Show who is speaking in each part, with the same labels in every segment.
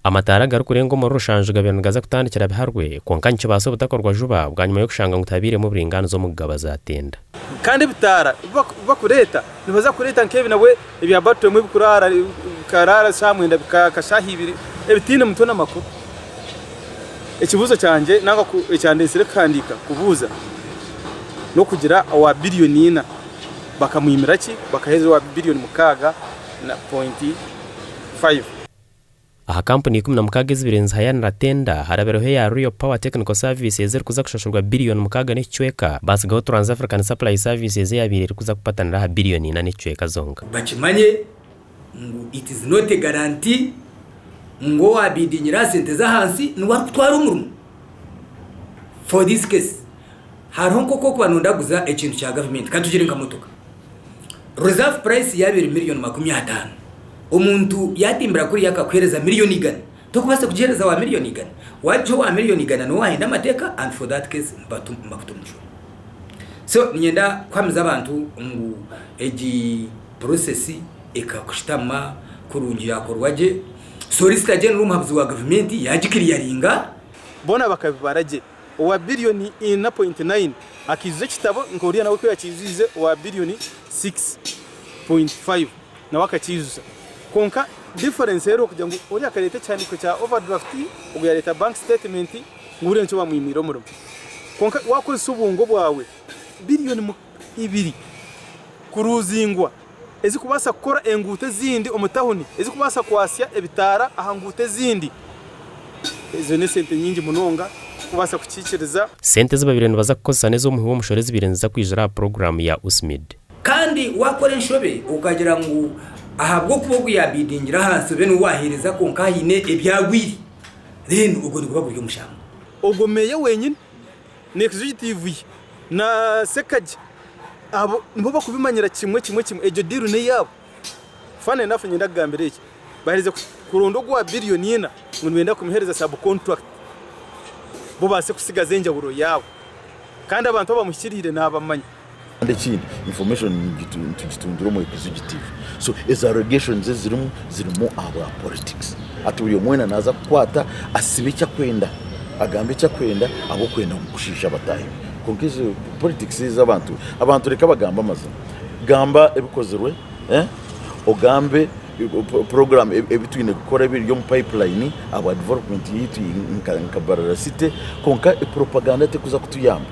Speaker 1: amatara garukurengo mu rushanjuga bengaza kutandikira biharwe konkanche baso butakorwa juba bwanyuma yo kushanga ngutabire mu buringano zo mugaba zatenda
Speaker 2: kandi bitara bakureta nibaza kureta nkebi nawe ibya batwe mu bikurara karara samwenda bikashahibiri ebitine mutona makuru ikibuzo cyanje nanga ku cyandesere kandika kubuza no kugira awa billion ina bakamwimira ki bakaheze wa billion mukaga na .5
Speaker 1: aha company 10 zibirenza hayanira tenda haraberohe ya Rio Power Technical Services ziri kuza kushashurwa billion mukaga n'icweka basigaho Trans African Supply Services yabiri kuza kupatanira billion ina n'icweka zonga
Speaker 3: bakimanye ngo it is not a guarantee ngo wabidinyira sente za hansi n'uwatwara umurumu for this case haronko ko kwanondaguza ikintu cya government kandi tugire nkamotoka reserve price ya 2 million 50 umuntu yatimbira kuri yakakwereza miliyoni igana tokubase kugereza wa miliyoni igana wacho wa miliyoni igana no wahinda amateka and for that case mbakutumjo so nyenda kwamiza abantu ngo egi process ekakushitama kurungi yakorwaje solicitor general muhabzi wa government yagikiriyaringa
Speaker 2: bona bakabibaraje wa billion 9.9 akize kitabo ngoriya nawe ko yakizize wa billion 6.5 na wakakizuza konka difference rero kugira ngo uri akarete cyane ko cya overdraft ubwo ya leta bank statement ngure nco bamwimiro murumo konka wakoze ubungo bwawe billion 2 kuruzingwa ezi kubasa gukora engute zindi umutahuni ezi kubasa kwasya ebitara ahangute zindi izo ne sente nyingi munonga kubasa kucikiriza
Speaker 1: sente z'ababireno baza kukosa nezo mu mushorezi birenza kwijara program ya USMID
Speaker 3: kandi wakore nshobe ukagira ngo ahabwo kubogu yabidingira hanse bene wahereza konkahine ebyagwiri then ubwo ndikubaburyo mushamba
Speaker 2: ogomeye wenyine n'executive na sekaje abo nibo bakubimanyira kimwe ejo diru ne yabo fane nafu nyenda gambere iki baherize kurondo gwa billion yina ngo wenda kumhereza sub contract bo base kusigaza enjaburo yabo kandi abantu bamushyirire nabamanya
Speaker 4: and the information to mu executive so as allegations zirimo our politics aturiyo mwena naza kwata asibicha kwenda agambe cya kwenda abo kwenda gushisha batayi konkize politics abantu reka bagamba amaze gamba ebikozerwe ogambe program ebitwine gukora byo mu pipeline aba development yitu nkabarara city konka propaganda tekuza kutuyamba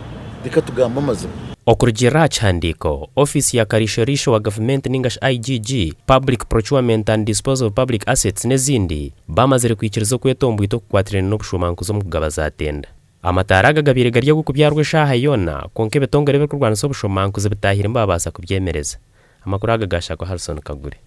Speaker 4: reka tugamba amaze
Speaker 1: okurujira chandiko office ya karishorisho wa government ningash IGG public procurement and disposal of public assets nezindi bamazire kwikirizo kwetombu ito kwatirene no bushumankuzo mu kugaba zatenda amataraga gabire gariye gukubyarwe shaha yona konke betongere be kurwana so bushumankuzo bitahira mbabasa kubyemereza amakuru agagasha ko Harrison Kagure.